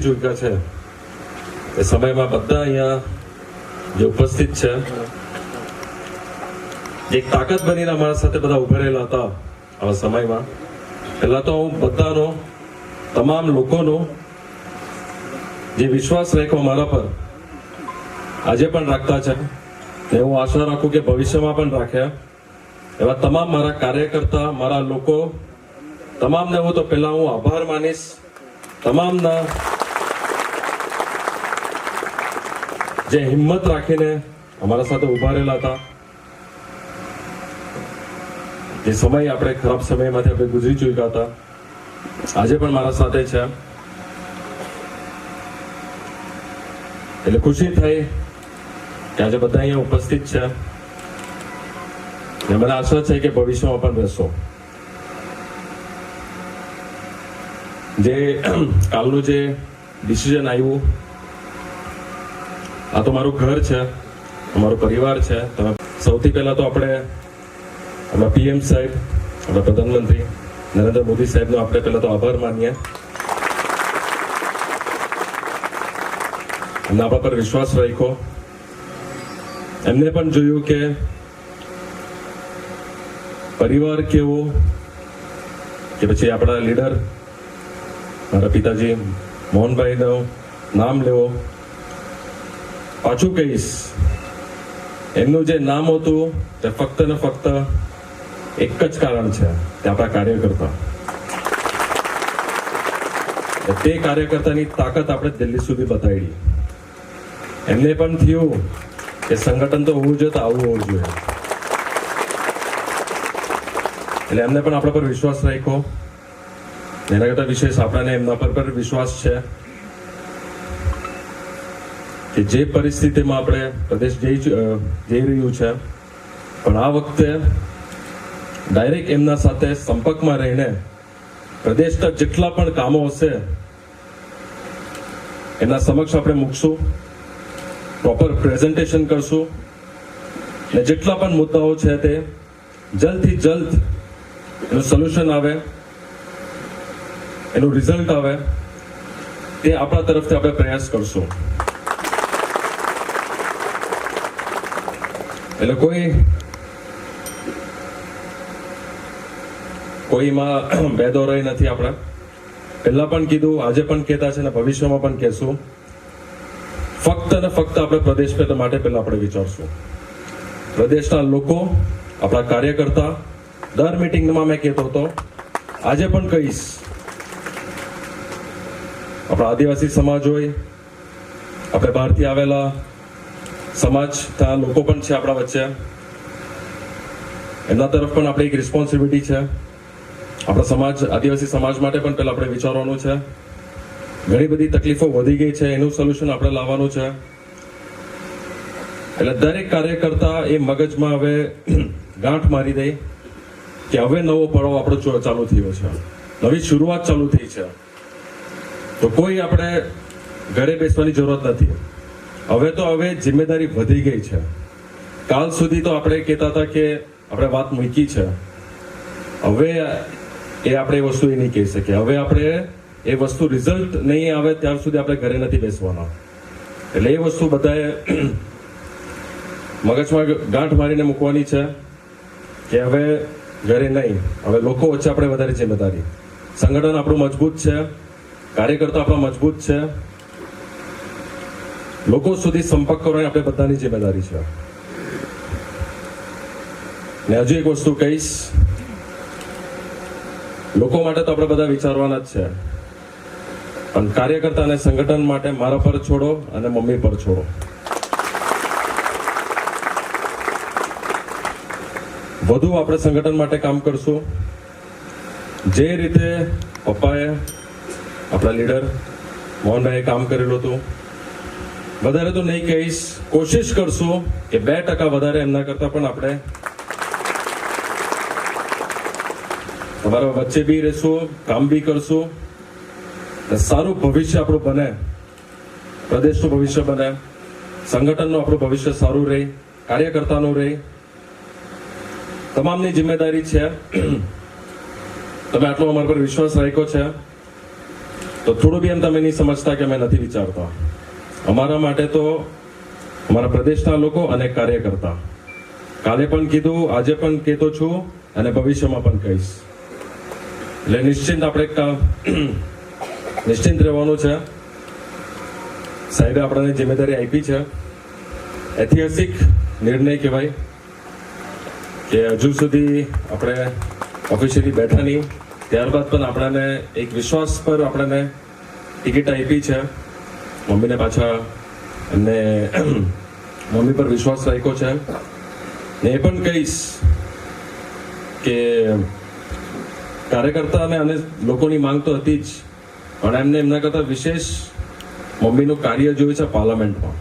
ચૂક્યા છે એ સમયમાં બધા અહીંયા જે ઉપસ્થિત છે એક તાકાત બનીને અમારા સાથે બધા ઉભા રહેલા હતા આવા સમયમાં. પહેલા તો હું બધાનો, તમામ લોકોનો જે વિશ્વાસ રાખ્યો મારા પર આજે પણ રાખતા છે ને હું આશા રાખું કે ભવિષ્યમાં પણ રાખ્યા એવા તમામ મારા કાર્યકર્તા, મારા લોકો તમામને હું તો પહેલા હું આભાર માનીશ. તમામના જે હિંમત રાખીને અમારા સાથે ઉભા રહેલા હતા. જે સમય આપણે ખરાબ સમયમાંથી આપણે ગુજરી ચૂક્યા હતા આજે પણ મારા સાથે છે એટલે ખુશી થઈ કે આજે બધા અહીંયા ઉપસ્થિત છે ને મને આશા છે કે ભવિષ્યમાં પણ રહેશો. જે કાલનું જે ડિસિઝન આવ્યું, આ તો મારું ઘર છે, અમારો પરિવાર છે. સૌથી પહેલા તો આપણે આપણા પીએમ સાહેબ, આપણા પ્રધાનમંત્રી નરેન્દ્ર મોદી સાહેબનો આપણે પહેલા તો આભાર માનીએ. એમને આપણા પર વિશ્વાસ રાખ્યો. એમને પણ જોયું કે પરિવાર કેવો, કે પછી આપણા લીડર મારા પિતાજી મોહનભાઈનું નામ લેવો. પાછું કહીશ, એમનું જે નામ હતું તે ફક્ત ને ફક્ત એક જ કારણ છે, તે આપણા કાર્યકર્તા. તે કાર્યકર્તાની તાકાત આપણે દિલ્હી સુધી બતાવી. એમને પણ થયું કે સંગઠન તો હોવું જોઈએ, તો આવું હોવું જોઈએ. એટલે એમને પણ આપણા પર વિશ્વાસ રાખ્યો. એના કરતા વિશેષ આપણને એમના પર વિશ્વાસ છે કે જે પરિસ્થિતિમાં આપણે પ્રદેશ જઈ રહ્યું છે, પણ આ વખતે ડાયરેક્ટ એમના સાથે સંપર્કમાં રહીને પ્રદેશના જેટલા પણ કામો હશે એમના સમક્ષ આપણે મૂકશું, પ્રોપર પ્રેઝન્ટેશન કરશું ને જેટલા પણ મુદ્દાઓ છે તે જલ્દથી જલ્દ એનું સોલ્યુશન આવે, એનું રિઝલ્ટ આવે, તે આપણા તરફથી આપણે પ્રયાસ કરશું. એટલે કોઈમાં બેદોરાઈ નથી. આપણે પહેલા પણ કીધું, આજે પણ કહેતા છે ને ભવિષ્યમાં પણ કહેશું, ફક્ત ને ફક્ત આપણે પ્રદેશ માટે પહેલા આપણે વિચારશું. પ્રદેશના લોકો, આપણા કાર્યકર્તા, દર મીટિંગમાં મેં કહેતો હતો, આજે પણ કહીશ, આપણા આદિવાસી સમાજ હોય, આપણે બહારથી આવેલા સમાજના લોકો પણ છે આપણા વચ્ચે, એમના તરફ પણ આપણે એક રિસ્પોન્સિબિલિટી છે. આપણા સમાજ, આદિવાસી સમાજ માટે પણ પહેલા આપણે વિચારવાનું છે. ઘણી બધી તકલીફો વધી ગઈ છે, એનું સોલ્યુશન આપણે લાવવાનું છે. એટલે દરેક કાર્યકર્તા એ મગજમાં હવે ગાંઠ મારી દે કે હવે નવો પડાવ આપણો ચાલુ થયો છે, નવી શરૂઆત ચાલુ થઈ છે. તો કોઈ આપણે ઘરે બેસવાની જરૂરત નથી. હવે જિમ્મેદારી વધી ગઈ છે. કાલ સુધી તો આપણે કહેતા હતા કે આપણે વાત મૂકી છે, હવે એ આપણે એ વસ્તુ એ નહીં કહી શકીએ. હવે આપણે એ વસ્તુ રિઝલ્ટ નહીં આવે ત્યાર સુધી આપણે ઘરે નથી બેસવાના. એટલે એ વસ્તુ બધાએ મગજમાં ગાંઠ મારીને મૂકવાની છે કે હવે ઘરે નહીં, હવે લોકો વચ્ચે આપણે વધારે જિમ્મેદારી. સંગઠન આપણું મજબૂત છે, કાર્યકર્તા આપણા મજબૂત છે, લોકો સુધી સંપર્ક કરવાની આપણે બધાની જિમ્મેદારી છે. ને હજુ એક વસ્તુ કહીશ, લોકો માટે તો આપણે બધા વિચારવાના જ છે, પણ કાર્યકર્તા અને સંગઠન માટે મારા પર છોડો અને મમ્મી પર છોડો. વધુ આપણે સંગઠન માટે કામ કરશું. જે રીતે પપ્પાએ, આપણા લીડર મોહનભાઈએ કામ કરેલું હતું, વધારે તો નહીં કહીશ, કોશિશ કરશું કે 2% વધારે એમના કરતા પણ આપણે તમારા વચ્ચે બી રહેશું, કામ બી કરશું, સારું ભવિષ્ય આપણું બને, પ્રદેશનું ભવિષ્ય બને, સંગઠનનું આપણું ભવિષ્ય સારું રહે, કાર્યકર્તાનું રહે. તમામની જિમ્મેદારી છે. તમે આટલો અમારા પર વિશ્વાસ રાખ્યો છે તો થોડું બી એમ તમે નહીં સમજતા કે અમે નથી વિચારતા. અમારા માટે તો અમારા પ્રદેશના લોકો અને કાર્યકર્તા, કાલે પણ કીધું, આજે પણ કહેતો છું અને ભવિષ્યમાં પણ કહીશ. એટલે નિશ્ચિંત રહેવાનું છે. સાહેબે આપણને જિમ્મેદારી આપી છે. ઐતિહાસિક નિર્ણય કહેવાય કે હજુ સુધી આપણે ઓફિશિયલી બેઠા નહીં, ત્યારબાદ પણ આપણને એક વિશ્વાસ પર આપણને ટિકિટ આપી છે. મમ્મીને પાછા એમને મમ્મી પર વિશ્વાસ રાખ્યો છે. ને એ પણ કહીશ કે કાર્યકર્તા અને લોકોની માંગ તો હતી જ, પણ એમને એમના કરતાં વિશેષ મમ્મીનું કાર્ય જોયું છે પાર્લામેન્ટમાં.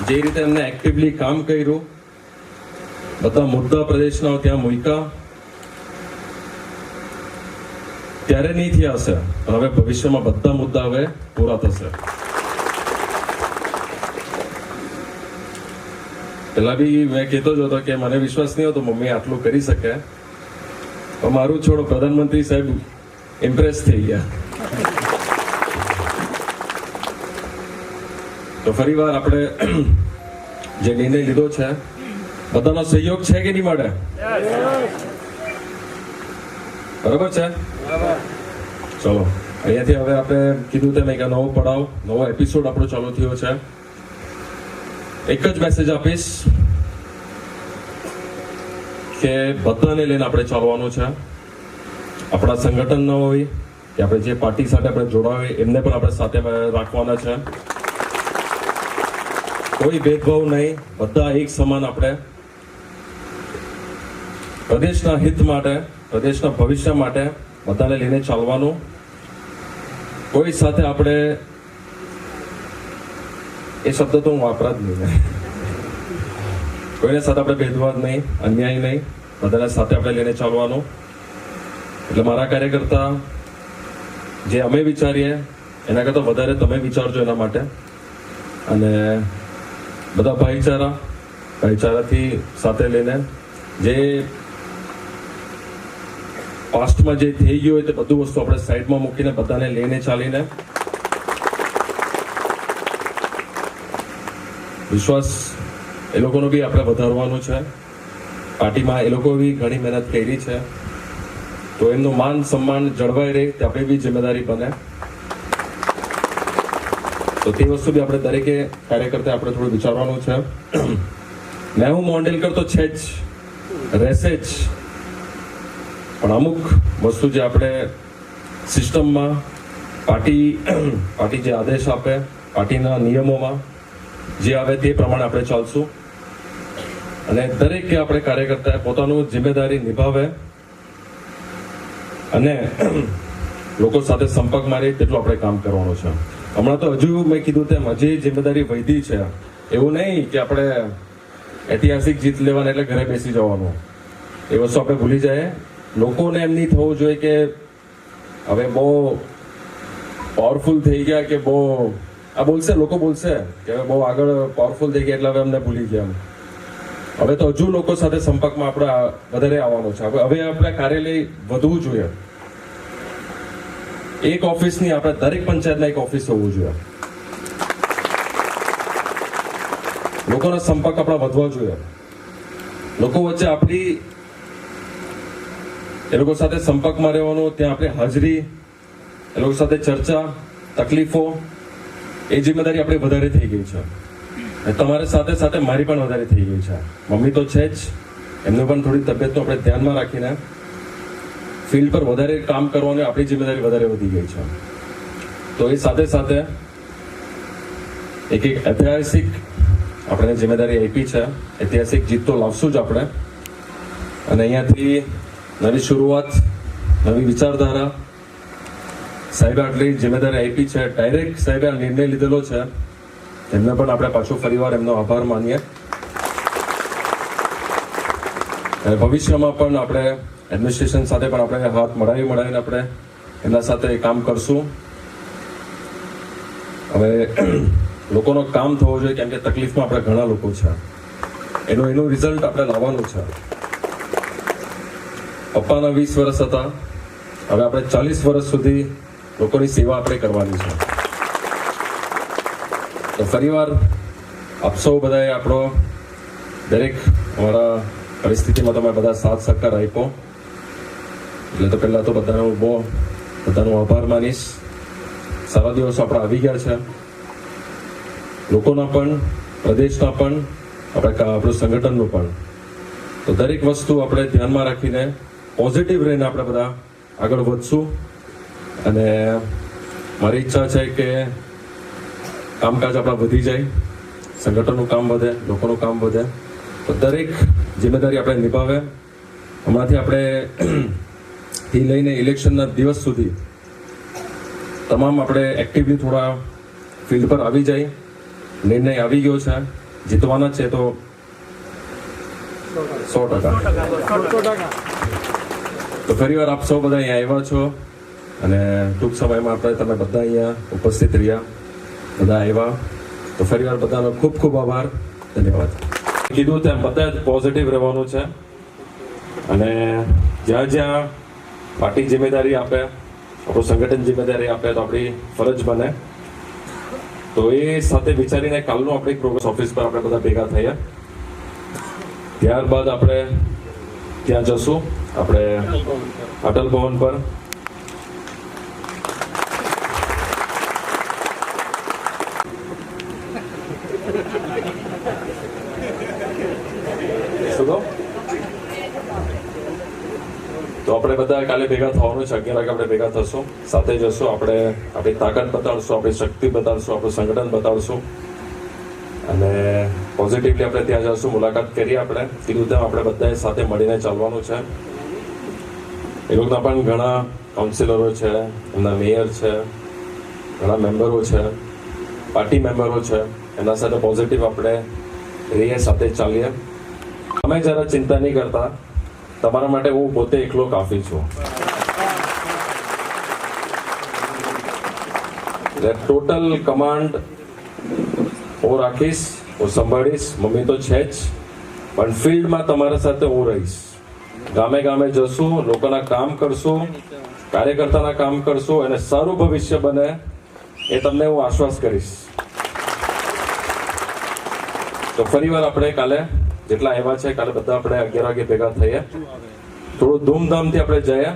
જે રીતે એમને એક્ટિવલી કામ કર્યું, બધા મુદ્દા પ્રદેશના ત્યાં મૂક્યા, ત્યારે નહીં થયા હશે, પણ હવે ભવિષ્યમાં બધા મુદ્દા હવે પૂરા થશે. પેલા બી મેં કહેતો જ હતો કે મને વિશ્વાસ નહીં હતો મમ્મી આટલું કરી શકે, પણ મારું છોડો પ્રધાનમંત્રી સાહેબ ઇમ્પ્રેસ થઈ ગયા. તો ફરી વાર આપણે જે નિર્ણય લીધો છે, બધાનો સહયોગ છે કે નહીં મળે? બરાબર છે? ચલો, અહીંયાથી હવે આપણે કીધું તેમ એક નવો પડાવ, નવો એપિસોડ આપણો ચાલુ થયો છે. એક જ મેસેજ આપીશ કે બધાને લઈને આપણે ચાલવાનું છે. આપણા સંગઠન ન હોય કે આપણે જે પાર્ટી સાથે આપણે જોડાયા હોય એમને પણ આપણે સાથે રાખવાના છે. કોઈ ભેદભાવ નહીં, બધા એક સમાન આપણે પ્રદેશના હિત માટે, પ્રદેશના ભવિષ્ય માટે બધાને લઈને ચાલવાનું. કોઈ સાથે આપણે, એ શબ્દ તો હું વાપરા જ નહીં, કોઈને સાથે આપણે ભેદભાવ નહીં, અન્યાય નહીં, બધાને સાથે આપણે લઈને ચાલવાનું. એટલે મારા કાર્યકર્તા જે અમે વિચારીએ એના કરતાં વધારે તમે વિચારજો એના માટે. અને બધા ભાઈચારાથી સાથે લઈને જે પાસ્ટમાં જે થઈ ગયું હોય તે બધું વસ્તુ આપણે સાઈડમાં મૂકીને બધાને લઈને ચાલીને વિશ્વાસ એ લોકોનો બી આપણે વધારવાનું છે. પાર્ટીમાં એ લોકો બી ઘણી મહેનત કરી છે, તો એમનું માન સન્માન જળવાઈ રહે તે આપણી બી જિમ્મેદારી બને. તો તે વસ્તુ બી આપણે દરેકે કાર્યકર્તા આપણે થોડું વિચારવાનું છે. મેં હું મોન્ડેલકર તો છે જ, રહેશે જ, પણ અમુક વસ્તુ જે આપણે સિસ્ટમમાં પાર્ટી જે આદેશ આપે, પાર્ટીના નિયમોમાં જે આવે તે પ્રમાણે આપણે ચાલશું. અને દરેકે આપણે કાર્યકર્તાએ પોતાનું જિમ્મેદારી નિભાવે અને લોકો સાથે સંપર્કમાં રહે તેટલું આપણે કામ કરવાનું છે. હમણાં તો હજુ મેં કીધું તેમ હજી જિમ્મેદારી વધી છે. એવું નહીં કે આપણે ઐતિહાસિક જીત લેવાના એટલે ઘરે બેસી જવાનું, એ વસ્તુ આપણે ભૂલી જાય. લોકોને એમ નહીં થવું જોઈએ કે હવે બહુ પાવરફુલ થઈ ગયા, કે બહુ આ બોલશે, લોકો બોલશે કે હવે બહુ આગળ પાવરફુલ થઈ ગયા એટલે હવે અમને ભૂલી ગયા. હવે તો હજુ લોકો સાથે સંપર્કમાં આપણે વધારે આવવાનું છે. હવે આપણે કાર્યાલય વધવું જોઈએ. એક ઓફિસની આપણે દરેક પંચાયતના એક ઓફિસ હોવું જોઈએ. લોકોનો સંપર્ક આપણા વધવા જોઈએ. લોકો વચ્ચે આપણી એ લોકો સાથે સંપર્કમાં રહેવાનું, ત્યાં આપણી હાજરી, એ લોકો સાથે ચર્ચા, તકલીફો, એ જિમ્મેદારી આપણી વધારે થઈ ગઈ છે. તમારી સાથે સાથે મારી પણ વધારે થઈ ગઈ છે. મમ્મી તો છે જ, એમનું પણ થોડી તબિયતનું આપણે ધ્યાનમાં રાખીને ફિલ્ડ પર વધારે કામ કરવાની આપણી જિમ્મેદારી વધારે વધી ગઈ છે. તો એ સાથે સાથે એક ઐતિહાસિક આપણે જિમ્મેદારી આપી છે. ઐતિહાસિક જીત તો લાવશું જ આપણે. અને અહીંયાથી નવી શરૂઆત, નવી વિચારધારા, સાહેબે આટલી જિમ્મેદારી આપી છે. ડાયરેક્ટ સાહેબે આ નિર્ણય લીધેલો છે, એમને પણ આપણે પાછું ફરીવાર એમનો આભાર માનીએ. અને ભવિષ્યમાં પણ આપણે એડમિનિસ્ટ્રેશન સાથે પણ આપણે હાથ મળાવીને આપણે એમના સાથે કામ કરશું. હવે લોકોનો કામ થવો જોઈએ, કેમ કે તકલીફમાં આપણે ઘણા લોકો છે. એનું રિઝલ્ટ આપણે લાવવાનું છે. પપ્પાના 20 વર્ષ હતા, હવે આપણે 40 વર્ષ સુધી લોકોની સેવા આપણે કરવાની છે. તો ફરીવાર આપ સૌ બધાએ આપણો દરેક અમારા પરિસ્થિતિમાં તમે બધા સાથ સહકાર આપ્યો, એટલે તો પહેલાં તો બધાનો આભાર માનીશ. સારા દિવસો આપણા આવી ગયા છે, લોકોના પણ, પ્રદેશના પણ, આપણું સંગઠનનું પણ. તો દરેક વસ્તુ આપણે ધ્યાનમાં રાખીને પોઝિટિવ રહીને આપણે બધા આગળ વધશું. અને મારી ઈચ્છા છે કે કામકાજ આપણા વધી જાય, સંગઠનનું કામ વધે, લોકોનું કામ વધે. તો દરેક જિમ્મેદારી આપણે નિભાવે. હમણાંથી આપણે થી લઈને ઇલેક્શનના દિવસ સુધી તમામ આપણે એક્ટિવલી થોડા ફિલ્ડ પર આવી જાય. નિર્ણય આવી ગયો છે, જીતવાના છે તો 100%. તો ફરી વાર આપ સૌ બધા અહીંયા આવ્યા છો અને ટૂંક સમયમાં તમે બધા અહીંયા ઉપસ્થિત રહ્યા, બધા આવ્યા. તો ફરી વાર બધાનો ખૂબ ખૂબ આભાર, ધન્યવાદ. કીધું તેમ બધા જ પોઝિટિવ રહેવાનું છે અને જ્યાં જ્યાં પાર્ટી જિમ્મેદારી આપે, આપણું સંગઠન જિમ્મેદારી આપે તો આપણી ફરજ બને. તો એ સાથે વિચારીને કાલનું આપણી પ્રોગ્રેસ ઓફિસ પર આપણે બધા ભેગા થયા. ત્યારબાદ આપણે ત્યાં જશું, આપણે અટલ ભવન પર. તો આપણે બધા કાલે ભેગા થવાનું છે. 11 વાગે આપણે ભેગા થશું, સાથે જશું. આપણે આપણી તાકાત બતાડશું, આપણી શક્તિ બતાડશું, આપણું સંગઠન બતાડશું અને પોઝિટિવલી આપણે ત્યાં જશું, મુલાકાત કરીએ. આપણે કીધું તેમ આપણે બધાએ સાથે મળીને ચાલવાનું છે. એ લોકોના પણ ઘણા કાઉન્સિલરો છે, એમના મેયર છે, ઘણા મેમ્બરો છે, પાર્ટી મેમ્બરો છે. એના સાથે પોઝિટિવ આપણે રહીએ, સાથે ચાલીએ. અમે જરા ચિંતા નહીં કરતા, તમારા માટે હું પોતે એકલો કાફી છું. ટોટલ કમાન્ડ હું રાખીશ, હું સંભાળીશ. મમ્મી તો છે જ, પણ ફિલ્ડમાં તમારા સાથે હું રહીશ. ગામે ગામે જશું, લોકોના કામ કરશું, કાર્યકર્તાના કામ કરશું અને સારું ભવિષ્ય બને એ તમને હું આશ્વાસ કરીશ. તો ફરી વાર આપણે કાલે જેટલા આવ્યા છે, કાલે બધા આપણે 11 વાગે ભેગા થઈએ. થોડું ધૂમધામથી આપણે જઈએ.